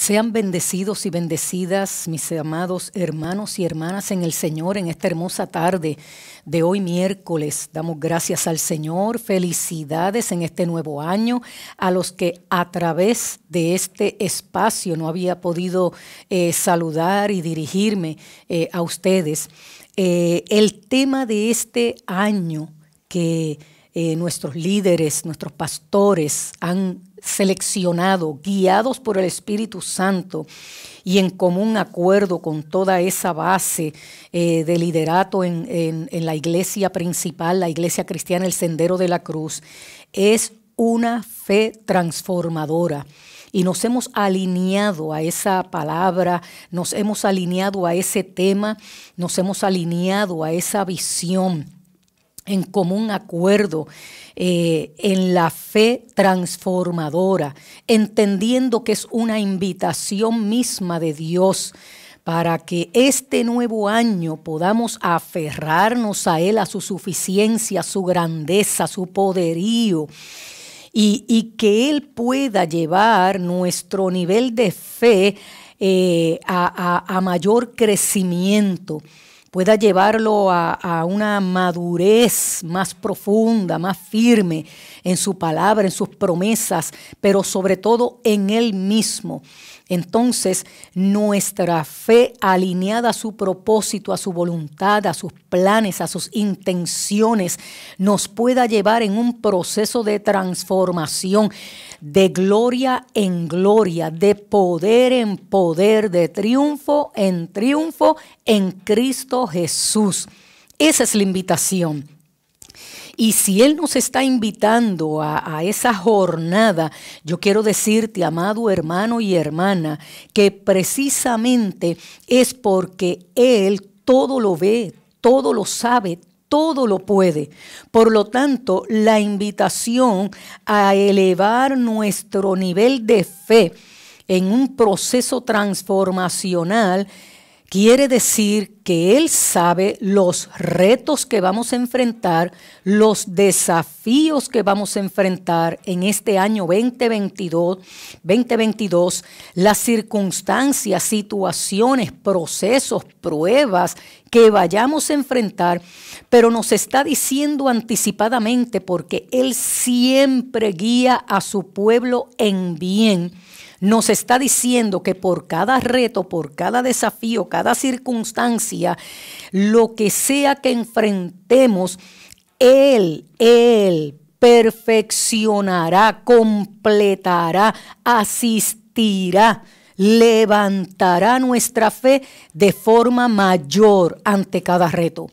Sean bendecidos y bendecidas, mis amados hermanos y hermanas en el Señor, en esta hermosa tarde de hoy miércoles. Damos gracias al Señor, felicidades en este nuevo año. A los que a través de este espacio no había podido saludar y dirigirme a ustedes. El tema de este año que nuestros líderes, nuestros pastores han seleccionado, guiados por el Espíritu Santo y en común acuerdo con toda esa base de liderato en la iglesia principal, la iglesia cristiana, el Sendero de la Cruz, es una fe transformadora. Y nos hemos alineado a esa palabra, nos hemos alineado a ese tema, nos hemos alineado a esa visión en común acuerdo en la fe transformadora, entendiendo que es una invitación misma de Dios para que este nuevo año podamos aferrarnos a Él, a su suficiencia, a su grandeza, a su poderío, y que Él pueda llevar nuestro nivel de fe a mayor crecimiento, pueda llevarlo a una madurez más profunda, más firme en su palabra, en sus promesas, pero sobre todo en Él mismo. Entonces, nuestra fe alineada a su propósito, a su voluntad, a sus planes, a sus intenciones, nos pueda llevar en un proceso de transformación, de gloria en gloria, de poder en poder, de triunfo en triunfo en Cristo Jesús. Esa es la invitación. Y si Él nos está invitando a esa jornada, yo quiero decirte, amado hermano y hermana, que precisamente es porque Él todo lo ve, todo lo sabe, todo lo puede. Por lo tanto, la invitación a elevar nuestro nivel de fe en un proceso transformacional quiere decir que Él sabe los retos que vamos a enfrentar, los desafíos que vamos a enfrentar en este año 2022, las circunstancias, situaciones, procesos, pruebas que vayamos a enfrentar, pero nos está diciendo anticipadamente, porque Él siempre guía a su pueblo en bien. Nos está diciendo que por cada reto, por cada desafío, cada circunstancia, lo que sea que enfrentemos, Él perfeccionará, completará, asistirá, levantará nuestra fe de forma mayor ante cada reto.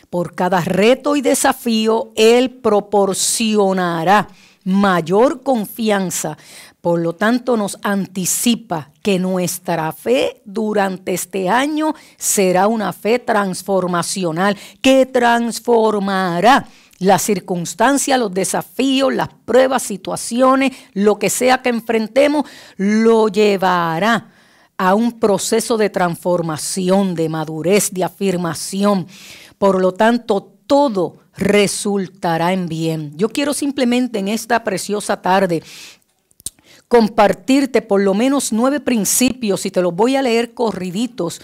Por cada reto y desafío, Él proporcionará mayor confianza. Por lo tanto, nos anticipa que nuestra fe durante este año será una fe transformacional que transformará las circunstancias, los desafíos, las pruebas, situaciones, lo que sea que enfrentemos, lo llevará a un proceso de transformación, de madurez, de afirmación. Por lo tanto, todo resultará en bien. Yo quiero simplemente en esta preciosa tarde compartirte por lo menos 9 principios, y te los voy a leer corriditos,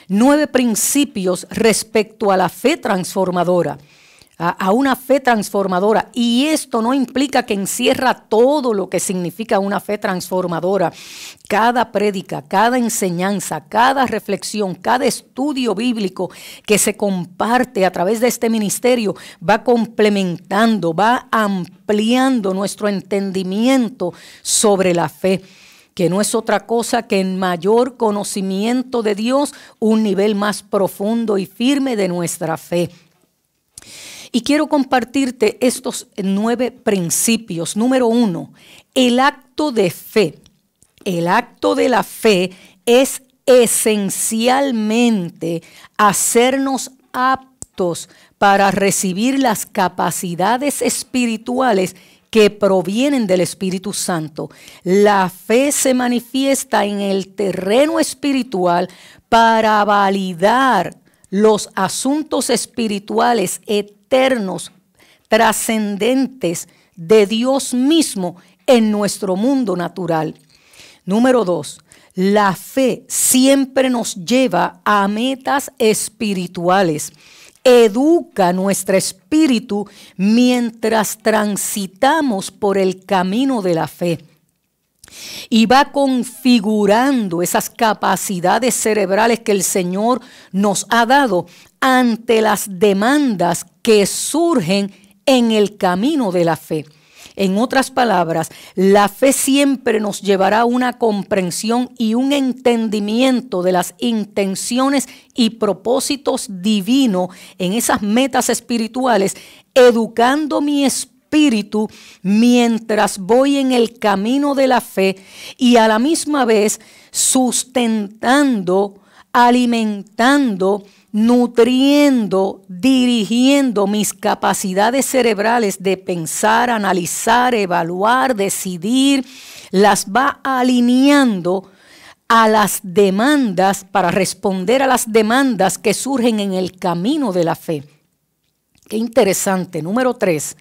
9 principios respecto a la fe transformadora, a una fe transformadora. Y esto no implica que encierra todo lo que significa una fe transformadora. Cada prédica, cada enseñanza, cada reflexión, cada estudio bíblico que se comparte a través de este ministerio va complementando, va ampliando nuestro entendimiento sobre la fe, que no es otra cosa que en mayor conocimiento de Dios, un nivel más profundo y firme de nuestra fe. Y quiero compartirte estos 9 principios. Número 1, el acto de fe. El acto de la fe es esencialmente hacernos aptos para recibir las capacidades espirituales que provienen del Espíritu Santo. La fe se manifiesta en el terreno espiritual para validar los asuntos espirituales eternos, trascendentes de Dios mismo en nuestro mundo natural. Número 2, la fe siempre nos lleva a metas espirituales. Educa nuestro espíritu mientras transitamos por el camino de la fe. Y va configurando esas capacidades cerebrales que el Señor nos ha dado ante las demandas que surgen en el camino de la fe. En otras palabras, la fe siempre nos llevará a una comprensión y un entendimiento de las intenciones y propósitos divinos en esas metas espirituales, educando mi espíritu mientras voy en el camino de la fe y a la misma vez sustentando, alimentando, nutriendo, dirigiendo mis capacidades cerebrales de pensar, analizar, evaluar, decidir, las va alineando a las demandas, para responder a las demandas que surgen en el camino de la fe. Qué interesante. Número 3.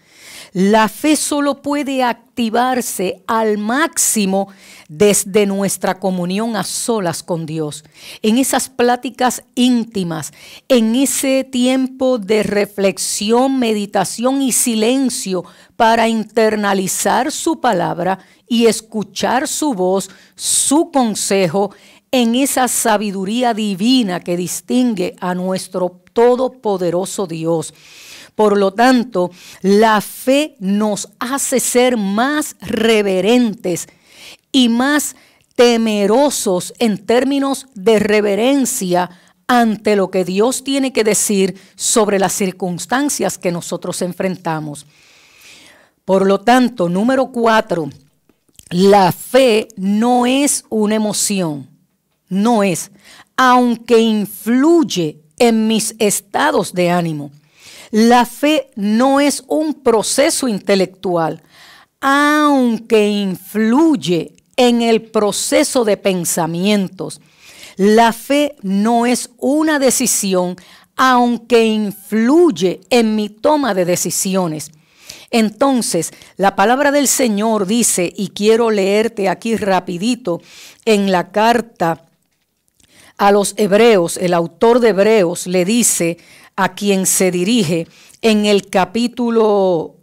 La fe solo puede activarse al máximo desde nuestra comunión a solas con Dios, en esas pláticas íntimas, en ese tiempo de reflexión, meditación y silencio para internalizar su palabra y escuchar su voz, su consejo, en esa sabiduría divina que distingue a nuestro todopoderoso Dios. Por lo tanto, la fe nos hace ser más reverentes y más temerosos en términos de reverencia ante lo que Dios tiene que decir sobre las circunstancias que nosotros enfrentamos. Por lo tanto, número 4, la fe no es una emoción, no es, aunque influye en mis estados de ánimo. La fe no es un proceso intelectual, aunque influye en el proceso de pensamientos. La fe no es una decisión, aunque influye en mi toma de decisiones. Entonces, la palabra del Señor dice, y quiero leerte aquí rapidito, en la carta a los Hebreos, el autor de Hebreos le dice a quien se dirige en el capítulo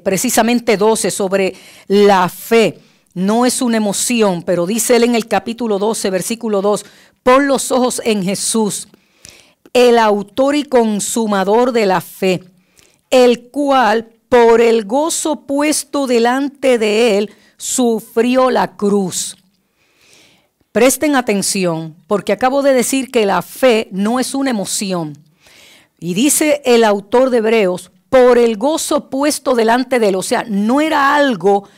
precisamente 12 sobre la fe. No es una emoción, pero dice él en el capítulo 12, versículo 2, pon los ojos en Jesús, el autor y consumador de la fe, el cual por el gozo puesto delante de él sufrió la cruz. Presten atención, porque acabo de decir que la fe no es una emoción. Y dice el autor de Hebreos, por el gozo puesto delante de él. O sea, no era algo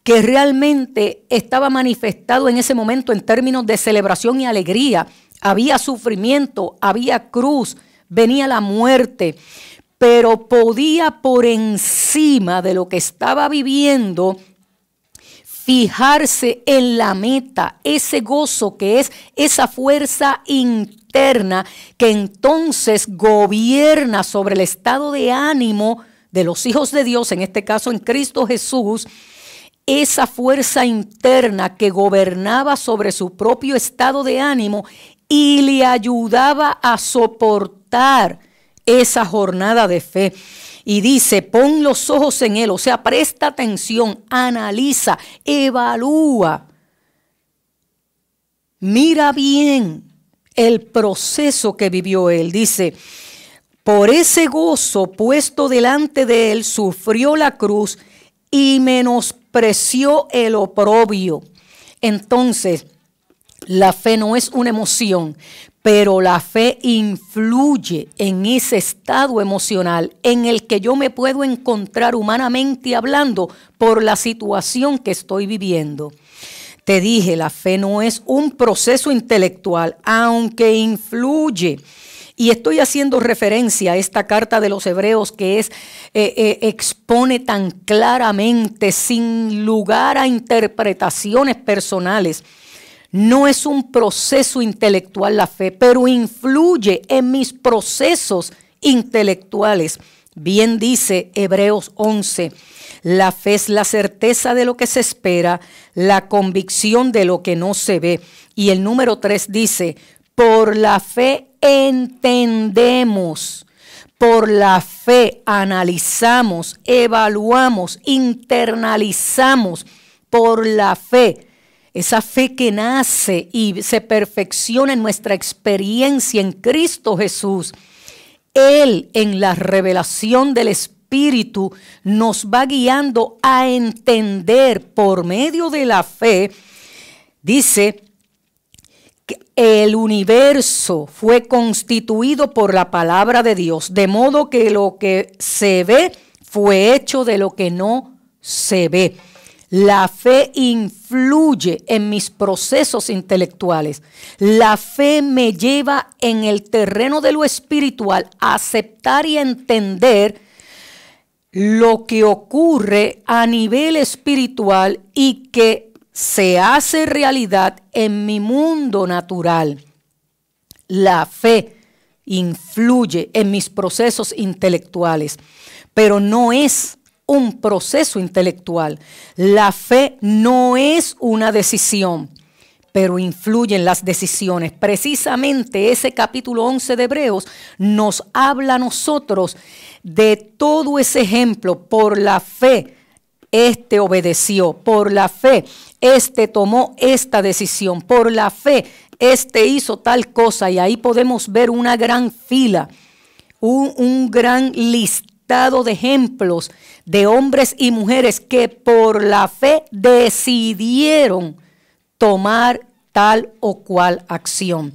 que realmente estaba manifestado en ese momento en términos de celebración y alegría. Había sufrimiento, había cruz, venía la muerte. Pero podía por encima de lo que estaba viviendo fijarse en la meta, ese gozo que es esa fuerza interna que entonces gobierna sobre el estado de ánimo de los hijos de Dios, en este caso en Cristo Jesús, esa fuerza interna que gobernaba sobre su propio estado de ánimo y le ayudaba a soportar esa jornada de fe. Y dice, pon los ojos en él, o sea, presta atención, analiza, evalúa. Mira bien el proceso que vivió él. Dice, por ese gozo puesto delante de él, sufrió la cruz y menospreció el oprobio. Entonces, la fe no es una emoción, pero la fe influye en ese estado emocional en el que yo me puedo encontrar humanamente hablando por la situación que estoy viviendo. Te dije, la fe no es un proceso intelectual, aunque influye. Y estoy haciendo referencia a esta carta de los Hebreos que expone tan claramente, sin lugar a interpretaciones personales. No es un proceso intelectual la fe, pero influye en mis procesos intelectuales. Bien dice Hebreos 11, la fe es la certeza de lo que se espera, la convicción de lo que no se ve. Y el número 3 dice, por la fe entendemos, por la fe analizamos, evaluamos, internalizamos, por la fe. Esa fe que nace y se perfecciona en nuestra experiencia en Cristo Jesús. Él, en la revelación del Espíritu, nos va guiando a entender por medio de la fe. Dice que el universo fue constituido por la palabra de Dios, de modo que lo que se ve fue hecho de lo que no se ve. La fe influye en mis procesos intelectuales. La fe me lleva en el terreno de lo espiritual a aceptar y entender lo que ocurre a nivel espiritual y que se hace realidad en mi mundo natural. La fe influye en mis procesos intelectuales, pero no es un proceso intelectual. La fe no es una decisión, pero influye en las decisiones. Precisamente ese capítulo 11 de Hebreos nos habla a nosotros de todo ese ejemplo. Por la fe, este obedeció. Por la fe, este tomó esta decisión. Por la fe, este hizo tal cosa. Y ahí podemos ver una gran fila, un gran listado de ejemplos de hombres y mujeres que por la fe decidieron tomar tal o cual acción.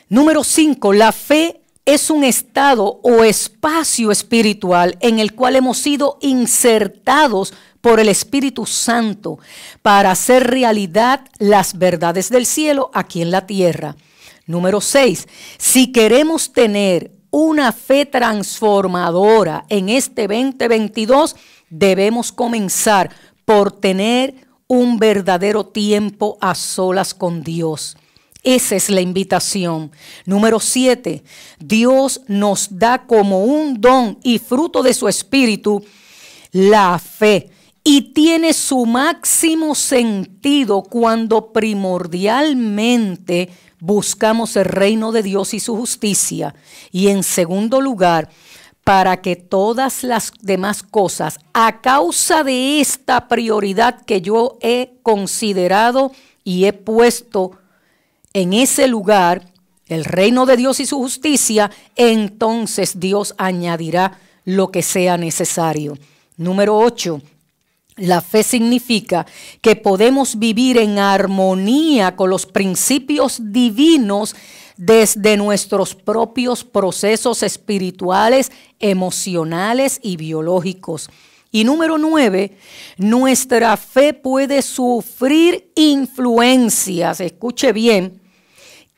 Número 5, la fe es un estado o espacio espiritual en el cual hemos sido insertados por el Espíritu Santo para hacer realidad las verdades del cielo aquí en la tierra. Número 6, si queremos tener una fe transformadora en este 2022, debemos comenzar por tener un verdadero tiempo a solas con Dios. Esa es la invitación. Número 7, Dios nos da como un don y fruto de su espíritu la fe. Y tiene su máximo sentido cuando primordialmente buscamos el reino de Dios y su justicia. Y en segundo lugar, para que todas las demás cosas, a causa de esta prioridad que yo he considerado y he puesto en ese lugar, el reino de Dios y su justicia, entonces Dios añadirá lo que sea necesario. Número 8. La fe significa que podemos vivir en armonía con los principios divinos desde nuestros propios procesos espirituales, emocionales y biológicos. Y número 9, nuestra fe puede sufrir influencias, escuche bien,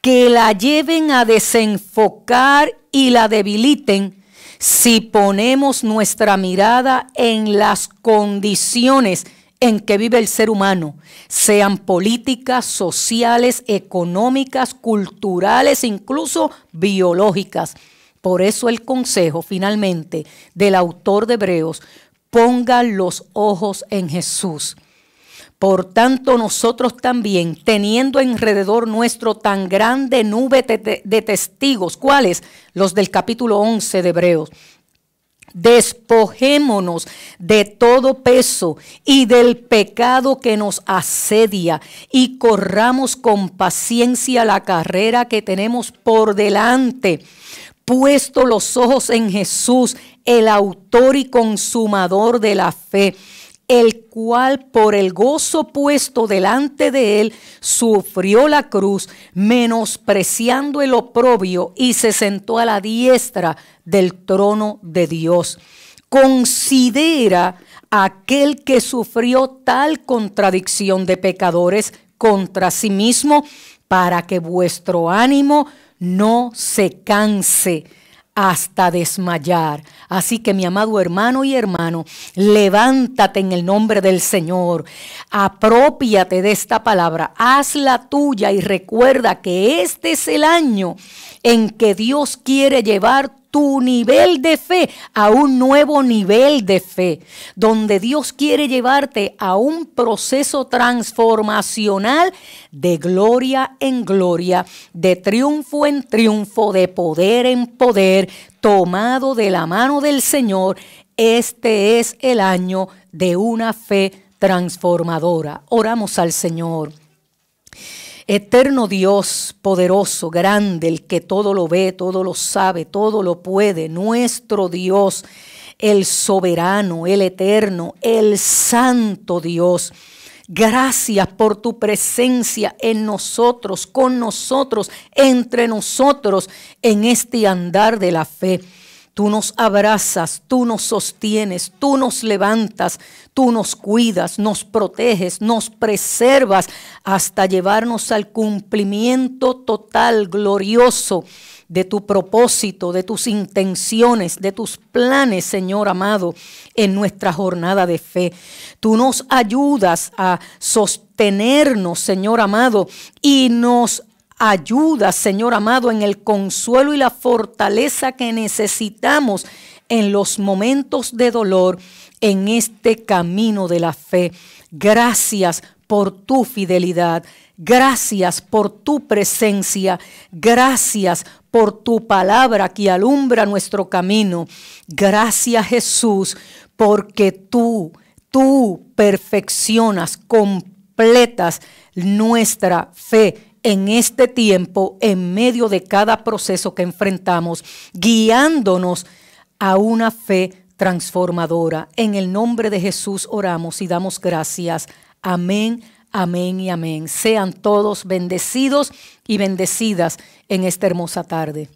que la lleven a desenfocar y la debiliten si ponemos nuestra mirada en las condiciones en que vive el ser humano, sean políticas, sociales, económicas, culturales, incluso biológicas. Por eso el consejo finalmente del autor de Hebreos, ponga los ojos en Jesús. Por tanto, nosotros también, teniendo alrededor nuestro tan grande nube de testigos, ¿cuáles? Los del capítulo 11 de Hebreos. Despojémonos de todo peso y del pecado que nos asedia y corramos con paciencia la carrera que tenemos por delante, puesto los ojos en Jesús, el autor y consumador de la fe, el cual por el gozo puesto delante de él sufrió la cruz, menospreciando el oprobio, y se sentó a la diestra del trono de Dios. Considera aquel que sufrió tal contradicción de pecadores contra sí mismo, para que vuestro ánimo no se canse hasta desmayar. Así que, mi amado hermano y hermano, levántate en el nombre del Señor, aprópiate de esta palabra, hazla tuya y recuerda que este es el año en que Dios quiere llevar tu nivel de fe a un nuevo nivel de fe, donde Dios quiere llevarte a un proceso transformacional de gloria en gloria, de triunfo en triunfo, de poder en poder, tomado de la mano del Señor. Este es el año de una fe transformadora. Oramos al Señor. Eterno Dios, poderoso, grande, el que todo lo ve, todo lo sabe, todo lo puede, nuestro Dios, el soberano, el eterno, el santo Dios. Gracias por tu presencia en nosotros, con nosotros, entre nosotros, en este andar de la fe. Tú nos abrazas, tú nos sostienes, tú nos levantas, tú nos cuidas, nos proteges, nos preservas hasta llevarnos al cumplimiento total, glorioso de tu propósito, de tus intenciones, de tus planes, Señor amado, en nuestra jornada de fe. Tú nos ayudas a sostenernos, Señor amado, y nos ayuda, Señor amado, en el consuelo y la fortaleza que necesitamos en los momentos de dolor en este camino de la fe. Gracias por tu fidelidad. Gracias por tu presencia. Gracias por tu palabra que alumbra nuestro camino. Gracias, Jesús, porque tú perfeccionas, completas nuestra fe en este tiempo, en medio de cada proceso que enfrentamos, guiándonos a una fe transformadora. En el nombre de Jesús oramos y damos gracias. Amén, amén y amén. Sean todos bendecidos y bendecidas en esta hermosa tarde.